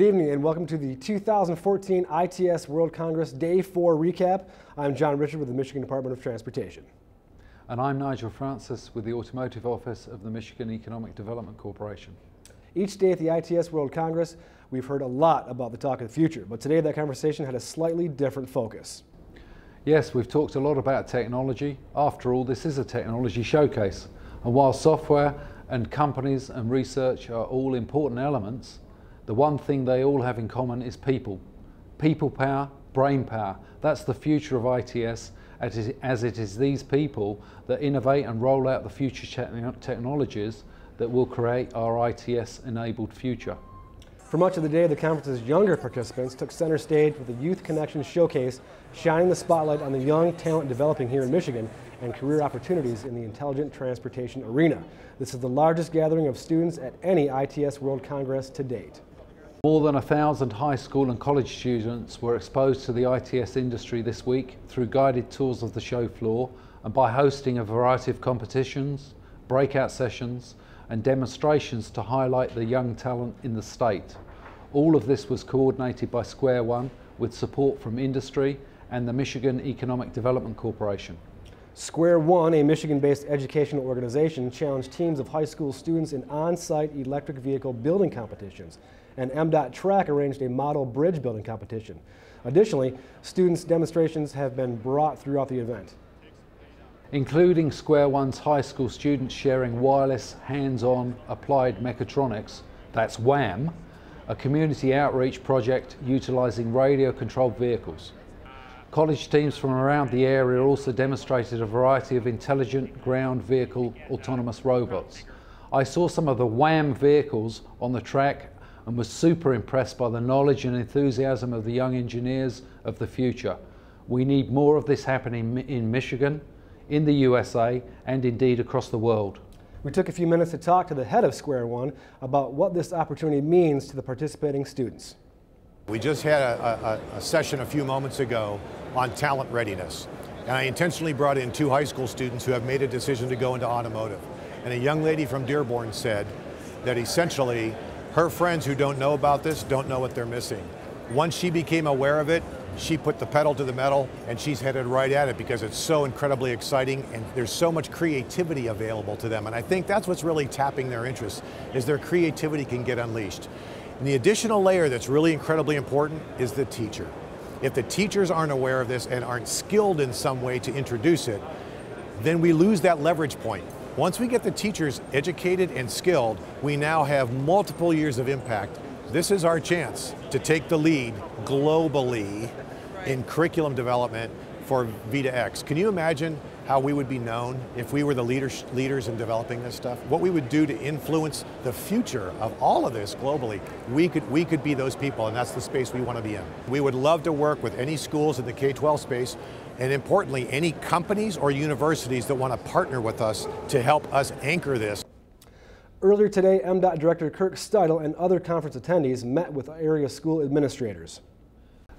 Good evening and welcome to the 2014 ITS World Congress Day 4 recap. I'm John Richard with the Michigan Department of Transportation. And I'm Nigel Francis with the Automotive Office of the Michigan Economic Development Corporation. Each day at the ITS World Congress, we've heard a lot about the talk of the future, but today that conversation had a slightly different focus. Yes, we've talked a lot about technology. After all, this is a technology showcase. And while software and companies and research are all important elements, the one thing they all have in common is people. People power, brain power. That's the future of ITS, as it is these people that innovate and roll out the future technologies that will create our ITS-enabled future. For much of the day, the conference's younger participants took center stage with the Youth Connection Showcase, shining the spotlight on the young talent developing here in Michigan and career opportunities in the intelligent transportation arena. This is the largest gathering of students at any ITS World Congress to date. More than 1,000 high school and college students were exposed to the ITS industry this week through guided tours of the show floor and by hosting a variety of competitions, breakout sessions and demonstrations to highlight the young talent in the state. All of this was coordinated by Square One with support from industry and the Michigan Economic Development Corporation. Square One, a Michigan-based educational organization, challenged teams of high school students in on-site electric vehicle building competitions, and MDOT Track arranged a model bridge building competition. Additionally, students' demonstrations have been brought throughout the event, including Square One's high school students sharing wireless, hands-on applied mechatronics, that's WHAM, a community outreach project utilizing radio-controlled vehicles. College teams from around the area also demonstrated a variety of intelligent ground vehicle autonomous robots. I saw some of the WHAM vehicles on the track and was super impressed by the knowledge and enthusiasm of the young engineers of the future. We need more of this happening in Michigan, in the USA, and indeed across the world. We took a few minutes to talk to the head of Square One about what this opportunity means to the participating students. We just had a session a few moments ago on talent readiness, and I intentionally brought in 2 high school students who have made a decision to go into automotive. And a young lady from Dearborn said that essentially her friends who don't know about this don't know what they're missing. Once she became aware of it, she put the pedal to the metal and she's headed right at it because it's so incredibly exciting and there's so much creativity available to them. And I think that's what's really tapping their interest, is their creativity can get unleashed. And the additional layer that's really incredibly important is the teacher. If the teachers aren't aware of this and aren't skilled in some way to introduce it, then we lose that leverage point. Once we get the teachers educated and skilled, we now have multiple years of impact. This is our chance to take the lead globally in curriculum development for V2X. Can you imagine how we would be known if we were the leaders in developing this stuff? What we would do to influence the future of all of this globally. We could be those people, and that's the space we want to be in. We would love to work with any schools in the K-12 space, and importantly, any companies or universities that want to partner with us to help us anchor this. Earlier today, MDOT Director Kirk Steidel and other conference attendees met with area school administrators.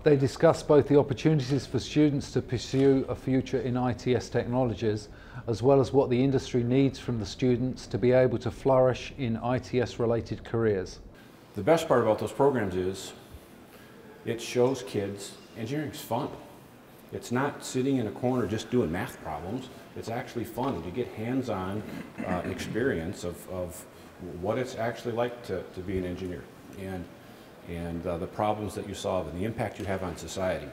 They discussed both the opportunities for students to pursue a future in ITS technologies, as well as what the industry needs from the students to be able to flourish in ITS-related careers. The best part about those programs is it shows kids engineering's fun. It's not sitting in a corner just doing math problems. It's actually fun to get hands-on experience of what it's actually like to be an engineer and the problems that you solve and the impact you have on society.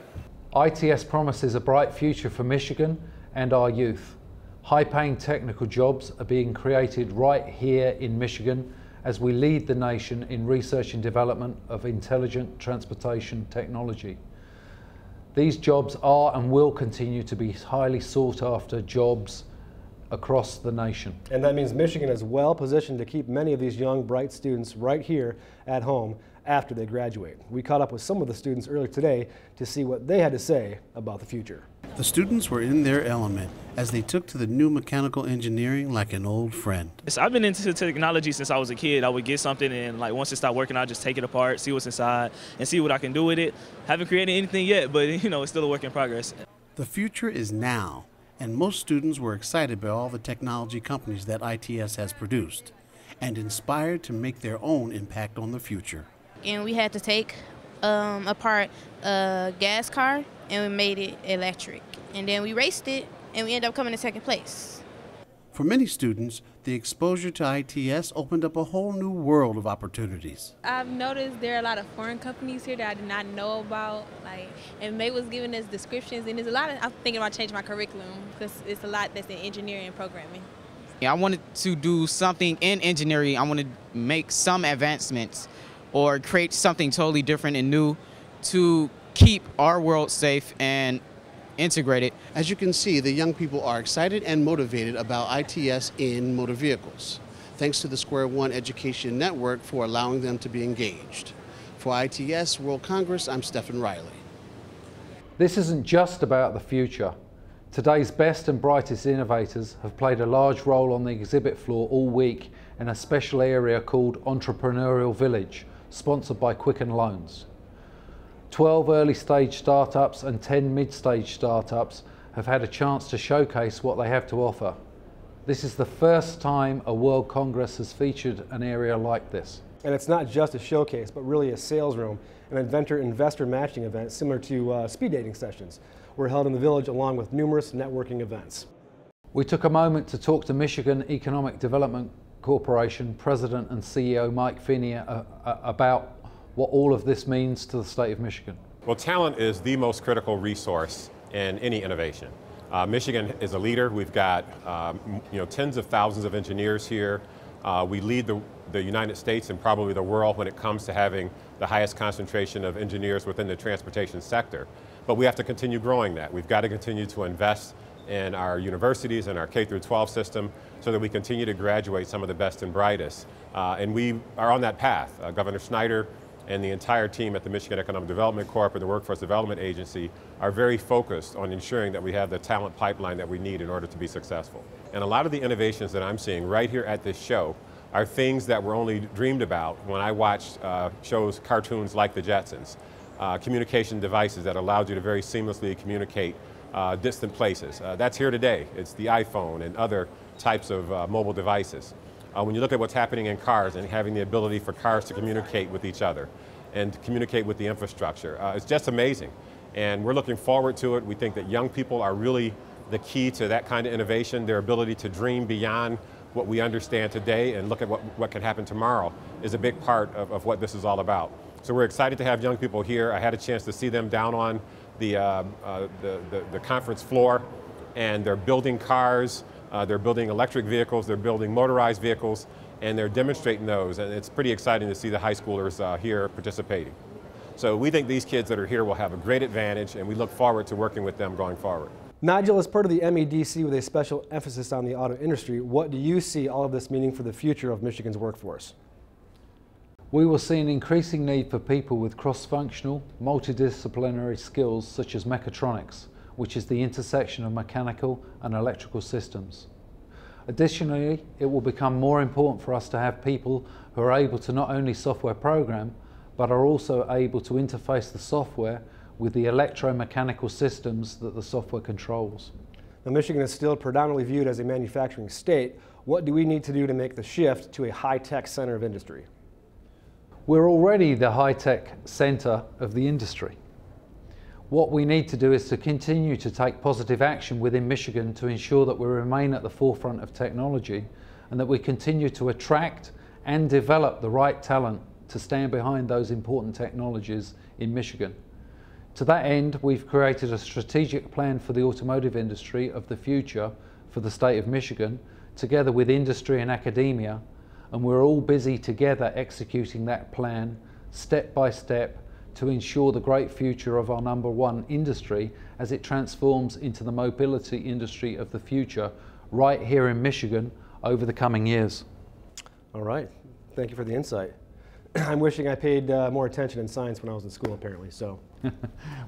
ITS promises a bright future for Michigan and our youth. High-paying technical jobs are being created right here in Michigan as we lead the nation in research and development of intelligent transportation technology. These jobs are and will continue to be highly sought after jobs across the nation. And that means Michigan is well positioned to keep many of these young, bright students right here at home after they graduate. We caught up with some of the students earlier today to see what they had to say about the future. The students were in their element as they took to the new mechanical engineering like an old friend. I've been into technology since I was a kid. I would get something and once it stopped working, I'd just take it apart, see what's inside, and see what I can do with it. Haven't created anything yet, but it's still a work in progress. The future is now, and most students were excited by all the technology companies that ITS has produced and inspired to make their own impact on the future. and we had to take apart a gas car, and we made it electric. And then we raced it, and we ended up coming in second place. For many students, the exposure to ITS opened up a whole new world of opportunities. I've noticed there are a lot of foreign companies here that I did not know about, and May was giving us descriptions, and there's a lot of, I'm thinking about changing my curriculum because it's a lot that's in engineering and programming. I wanted to do something in engineering. I wanted to make some advancements or create something totally different and new to keep our world safe and integrated. As you can see, the young people are excited and motivated about ITS in motor vehicles, thanks to the Square One Education Network for allowing them to be engaged. For ITS World Congress, I'm Stephen Riley. This isn't just about the future. Today's best and brightest innovators have played a large role on the exhibit floor all week in a special area called Entrepreneurial Village, sponsored by Quicken Loans. 12 early stage startups and 10 mid-stage startups have had a chance to showcase what they have to offer. This is the first time a World Congress has featured an area like this. And it's not just a showcase, but really a sales room, an inventor-investor matching event similar to speed dating sessions. Were held in the village along with numerous networking events. We took a moment to talk to Michigan Economic Development Corporation President and CEO Mike Finney about what all of this means to the state of Michigan. Well, talent is the most critical resource in any innovation. Michigan is a leader. We've got tens of thousands of engineers here. We lead the United States and probably the world when it comes to having the highest concentration of engineers within the transportation sector. But we have to continue growing that. We've got to continue to invest in our universities and our K-12 system so that we continue to graduate some of the best and brightest. And we are on that path. Governor Snyder and the entire team at the Michigan Economic Development Corp and the Workforce Development Agency are very focused on ensuring that we have the talent pipeline that we need in order to be successful. And a lot of the innovations that I'm seeing right here at this show are things that were only dreamed about when I watched shows, cartoons like the Jetsons. Communication devices that allowed you to very seamlessly communicate distant places. That's here today. It's the iPhone and other types of mobile devices. When you look at what's happening in cars and having the ability for cars to communicate with each other and to communicate with the infrastructure, it's just amazing. And we're looking forward to it. We think that young people are really the key to that kind of innovation. Their ability to dream beyond what we understand today and look at what can happen tomorrow is a big part of what this is all about. So we're excited to have young people here. I had a chance to see them down on the conference floor, and they're building cars, they're building electric vehicles, they're building motorized vehicles, and they're demonstrating those. And it's pretty exciting to see the high schoolers here participating. So we think these kids that are here will have a great advantage, and we look forward to working with them going forward. Nigel, as part of the MEDC with a special emphasis on the auto industry, what do you see all of this meaning for the future of Michigan's workforce? We will see an increasing need for people with cross-functional, multidisciplinary skills such as mechatronics, which is the intersection of mechanical and electrical systems. Additionally, it will become more important for us to have people who are able to not only software program, but are also able to interface the software with the electromechanical systems that the software controls. Now, Michigan is still predominantly viewed as a manufacturing state. What do we need to do to make the shift to a high-tech center of industry? We're already the high-tech center of the industry. What we need to do is to continue to take positive action within Michigan to ensure that we remain at the forefront of technology and that we continue to attract and develop the right talent to stand behind those important technologies in Michigan. To that end, we've created a strategic plan for the automotive industry of the future for the state of Michigan, together with industry and academia, and we're all busy together executing that plan step by step to ensure the great future of our #1 industry as it transforms into the mobility industry of the future right here in Michigan over the coming years. All right, thank you for the insight. I'm wishing I paid more attention in science when I was in school, apparently, so.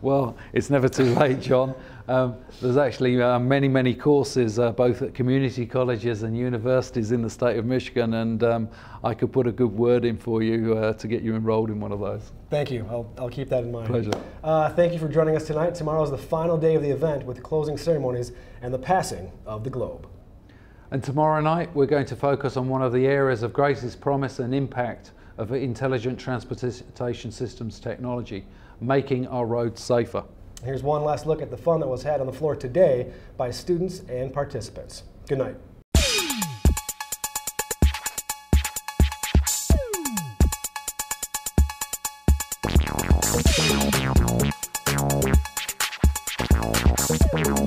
Well, it's never too late, John. There's actually many courses, both at community colleges and universities in the state of Michigan, and I could put a good word in for you to get you enrolled in one of those. Thank you. I'll keep that in mind. Pleasure. Thank you for joining us tonight. Tomorrow is the final day of the event with closing ceremonies and the passing of the globe. And tomorrow night, we're going to focus on one of the areas of greatest promise and impact of intelligent transportation systems technology, making our roads safer. Here's one last look at the fun that was had on the floor today by students and participants. Good night. Thank you.